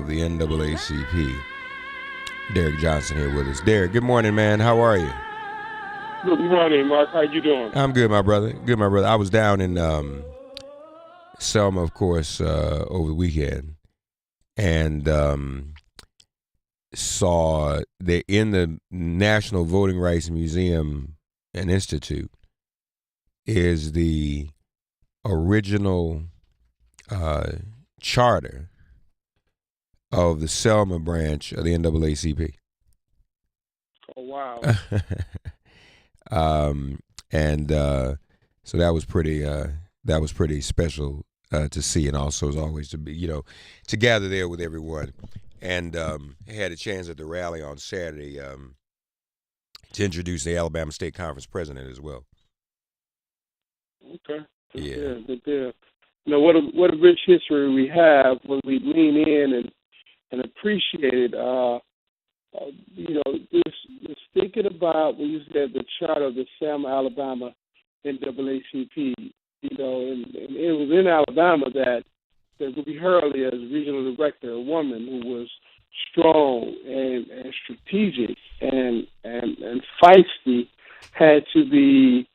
of the NAACP. Derrick Johnson here with us. Derrick, good morning, man. How are you? Good morning, Mark. How you doing? I'm good, my brother. Good, my brother. I was down in Selma, of course, over the weekend, and saw that in the National Voting Rights Museum and Institute is the original charter of the Selma branch of the NAACP. Oh, wow. So that was pretty special to see, and also as always to be to gather there with everyone, and had a chance at the rally on Saturday to introduce the Alabama State Conference president as well. Okay. Yeah. Good deal. What a rich history we have when we lean in and appreciate it. Just thinking about when you said the charter of the Selma, Alabama NAACP, and it was in Alabama that Ruby Hurley, as regional director, a woman who was strong and strategic and feisty, had to be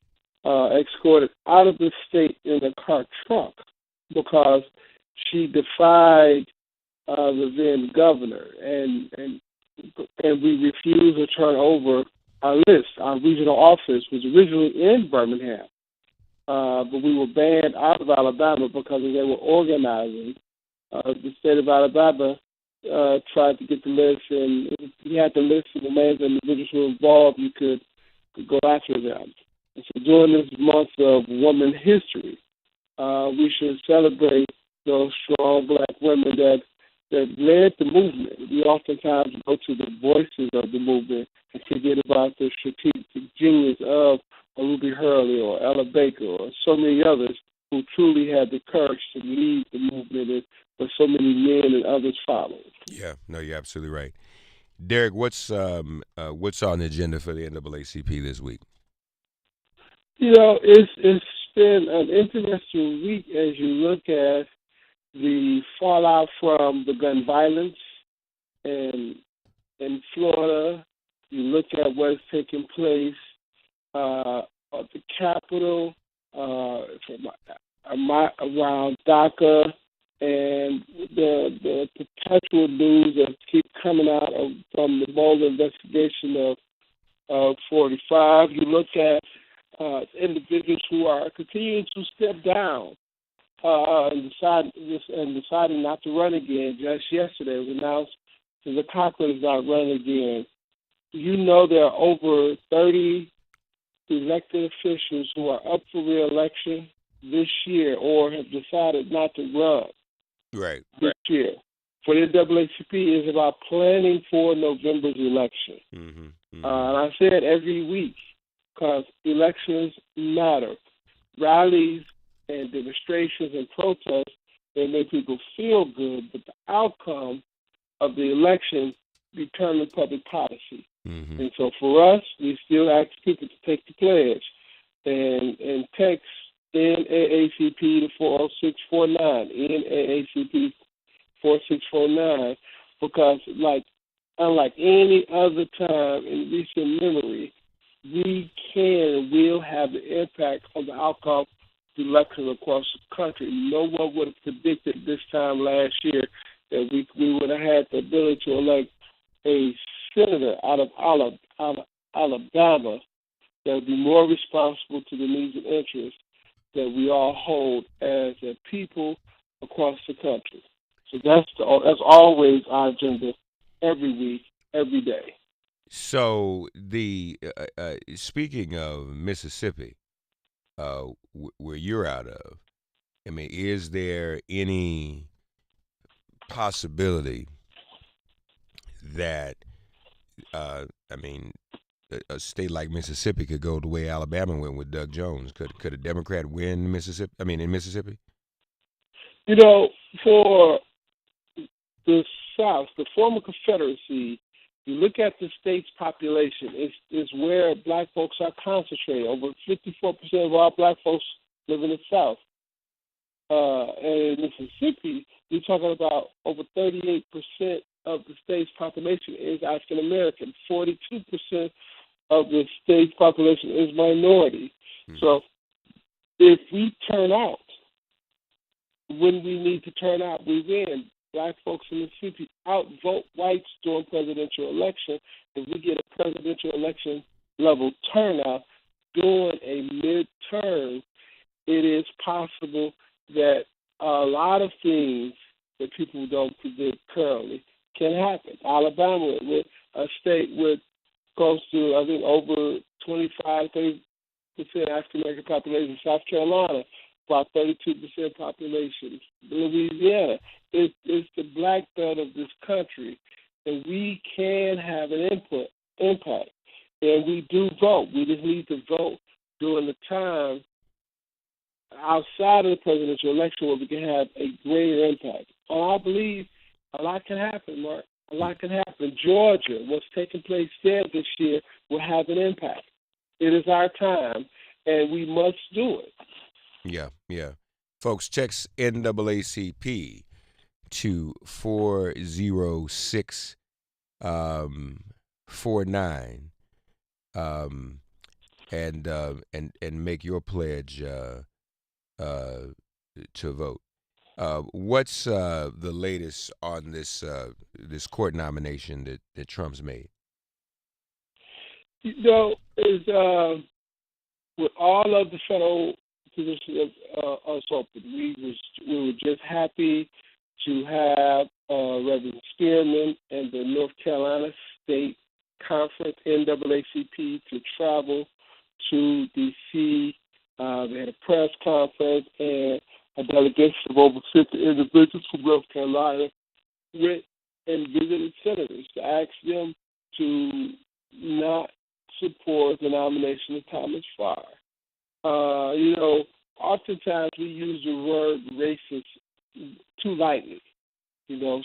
escorted out of the state in a car trunk because she defied the then governor, and we refused to turn over our list. Our regional office was originally in Birmingham, but we were banned out of Alabama because they were organizing. The state of Alabama tried to get the list, and if you had the list of the names of individuals who were involved, you could go after them. And so during this month of women history, we should celebrate those strong black women that led the movement. We oftentimes go to the voices of the movement and forget about the strategic genius of Ruby Hurley or Ella Baker or so many others who truly had the courage to lead the movement, and but so many men and others followed. Yeah, no, you're absolutely right. Derrick, what's on the agenda for the NAACP this week? It's been an interesting week as you look at the fallout from the gun violence in Florida. You look at what's taking place at the Capitol, around DACA, and the perpetual news that keep coming out from the Mueller investigation of 45. You look at individuals who are continuing to step down and deciding not to run again. Just yesterday, it was announced that the Cochran is not running again. There are over 30 elected officials who are up for re-election this year or have decided not to run this year. For the NAACP, is about planning for November's election. And I say it every week because elections matter. Rallies and demonstrations and protests, they make people feel good, but the outcome of the election determines public policy. And so for us, we still ask people to take the pledge and text NAACP to 40649, NAACP 4649, because unlike any other time in recent memory, we can and will have the impact on the outcome of the election across the country. No one would have predicted this time last year that we would have had the ability to elect a senator out of Alabama that would be more responsible to the needs and interests that we all hold as a people across the country. So that's always our agenda every week, every day. So the speaking of Mississippi, where you're out of, I mean, is there any possibility that a state like Mississippi could go the way Alabama went with Doug Jones? Could a Democrat win Mississippi? In Mississippi? For the South, the former Confederacy, you look at the state's population, it's where black folks are concentrated. Over 54% of all black folks live in the South. and in Mississippi, you're talking about over 38% of the state's population is African American. 42% of the state's population is minority. Mm-hmm. So if we turn out when we need to turn out, we win. Black folks in Mississippi outvote whites during presidential election. If we get a presidential election level turnout during a midterm, it is possible that a lot of things that people don't predict currently can happen. Alabama, with a state with close to, I think, over 25-30% African American population. South Carolina, about 32% population. Louisiana, it's the black belt of this country, and we can have an impact. And we do vote. We just need to vote during the time outside of the presidential election where we can have a greater impact. I believe a lot can happen, Mark. A lot can happen. Georgia, what's taking place there this year, will have an impact. It is our time, and we must do it. Yeah. Folks, text NAACP to 40649 and make your pledge to vote. What's the latest on this this court nomination that Trump's made? You know, is with all of the federal positions us open, we were just happy to have Reverend Spearman and the North Carolina State Conference, NAACP, to travel to D.C. They had a press conference, and a delegation of over 50 individuals from North Carolina went and visited senators to ask them to not support the nomination of Thomas Farr. Oftentimes we use the word racist too lightly.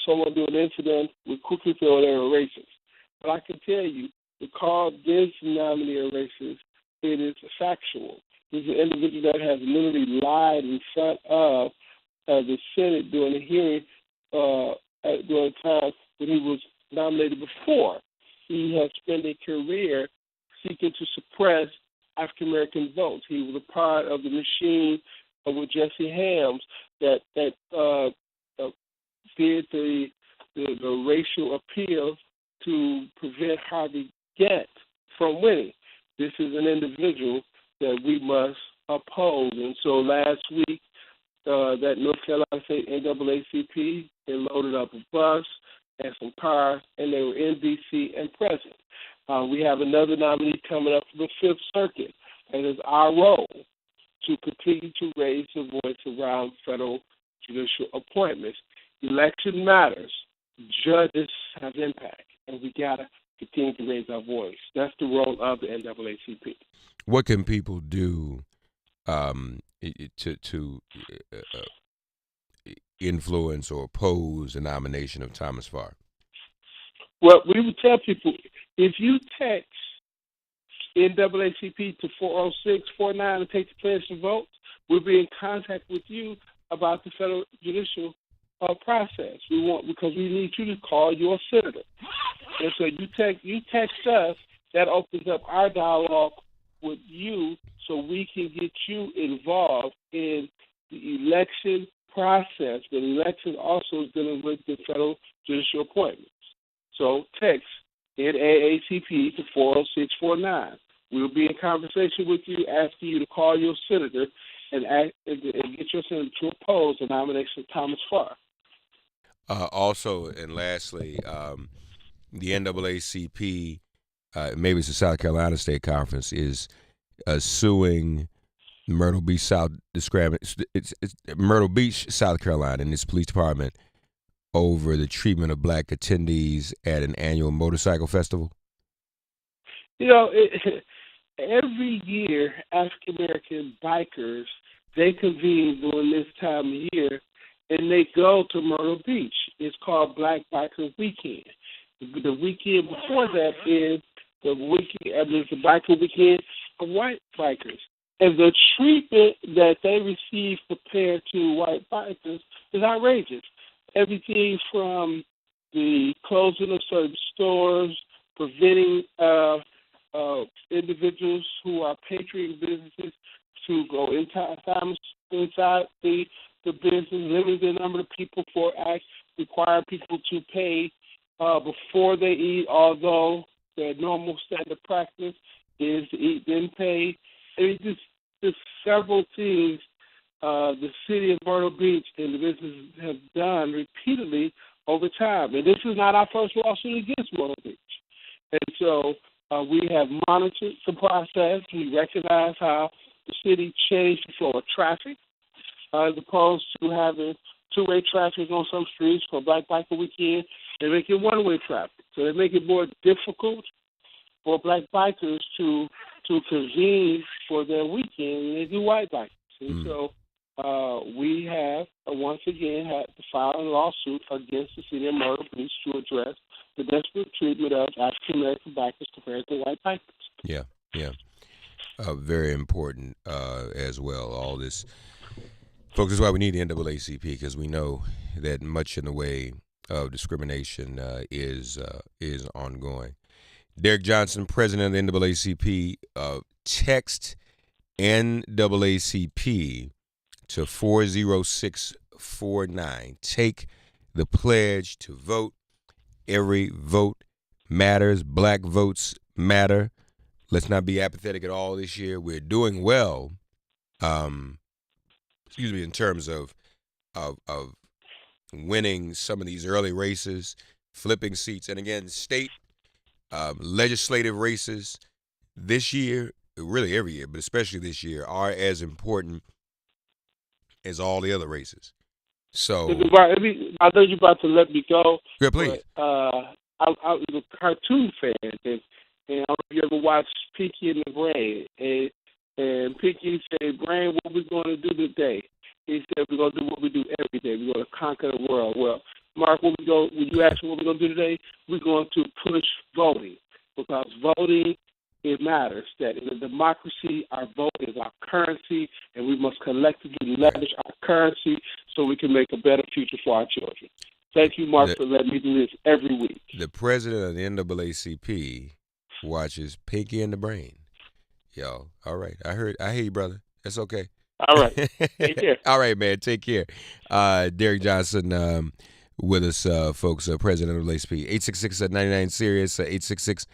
Someone do an incident, we quickly feel they're a racist. But I can tell you, to call this nominee a racist, it is factual. He's an individual that has literally lied in front of the Senate during the hearing during the time when he was nominated before. He has spent a career seeking to suppress African American votes. He was a part of the machine with Jesse Helms that did the racial appeal to prevent Harvey Gantt from winning. This is an individual that we must oppose. And so last week, that North Carolina State NAACP, they loaded up a bus and some cars, and they were in D.C. and present. We have another nominee coming up for the Fifth Circuit, and it's our role to continue to raise the voice around federal judicial appointments. Election matters. Judges have impact, and we got to continue to raise our voice. That's the role of the NAACP. What can people do to influence or oppose the nomination of Thomas Farr? Well, we would tell people, if you text NAACP to 40649 and take the pledge to vote, we'll be in contact with you about the federal judicial process. Because we need you to call your senator. And so you text us, that opens up our dialogue with you so we can get you involved in the election process. The election also is dealing with the federal judicial appointments. So text NAACP to 40649. We'll be in conversation with you, asking you to call your senator and get your senator to oppose the nomination of Thomas Farr. Also, and lastly, the NAACP, maybe it's the South Carolina State Conference, is suing Myrtle Beach, South Carolina, and its police department over the treatment of black attendees at an annual motorcycle festival. Every year, African American bikers, they convene during this time of year, and they go to Myrtle Beach. It's called Black Biker Weekend. The weekend before that is the biker weekend of white bikers. And the treatment that they receive compared to white bikers is outrageous. Everything from the closing of certain stores, preventing individuals who are patrioting businesses to go inside the business, limiting the number of people for acts, require people to pay before they eat, although their normal standard practice is to eat then pay. I mean, just several things the city of Myrtle Beach and the businesses have done repeatedly over time. And this is not our first lawsuit against Myrtle Beach. And so we have monitored the process. We recognize how the city changed the flow of traffic as opposed to having two-way traffic on some streets for Black Biker Weekend. They make it one-way traffic. So they make it more difficult for Black bikers to convene for their weekend than they do white bikers. And so we have, once again, had to file a lawsuit against the city of Myrtle Beach to address the desperate treatment of African-American bikers compared to white bikers. Yeah. Very important as well. All this, folks, is why we need the NAACP, because we know that much in the way of discrimination is ongoing. Derrick Johnson, president of the NAACP, text NAACP to 40649. Take the pledge to vote. Every vote matters. Black votes matter. Let's not be apathetic at all this year. We're doing well, in terms of winning some of these early races, flipping seats, and again, state legislative races this year, really every year, but especially this year, are as important as all the other races. So, I know you're about to let me go. Yeah, please. But, I was a cartoon fan, and I don't know if you ever watched Pinky and the Brain. And Pinky said, "Brain, what we going to do today?" He said, "We're going to do what we do every day. We're going to conquer the world." Well, Mark, when you ask me what we're going to do today, we're going to push voting, because voting, it matters. That in a democracy, our vote is our currency, and we must collectively leverage our currency so we can make a better future for our children. Thank you, Mark, for letting me do this every week. The president of the NAACP watches Pinky and the Brain. Yo, all right. I hear you, brother. That's okay. All right. Take care. All right, man. Take care. Derrick Johnson with us, folks. President of NAACP. 866-99-SIRIUS.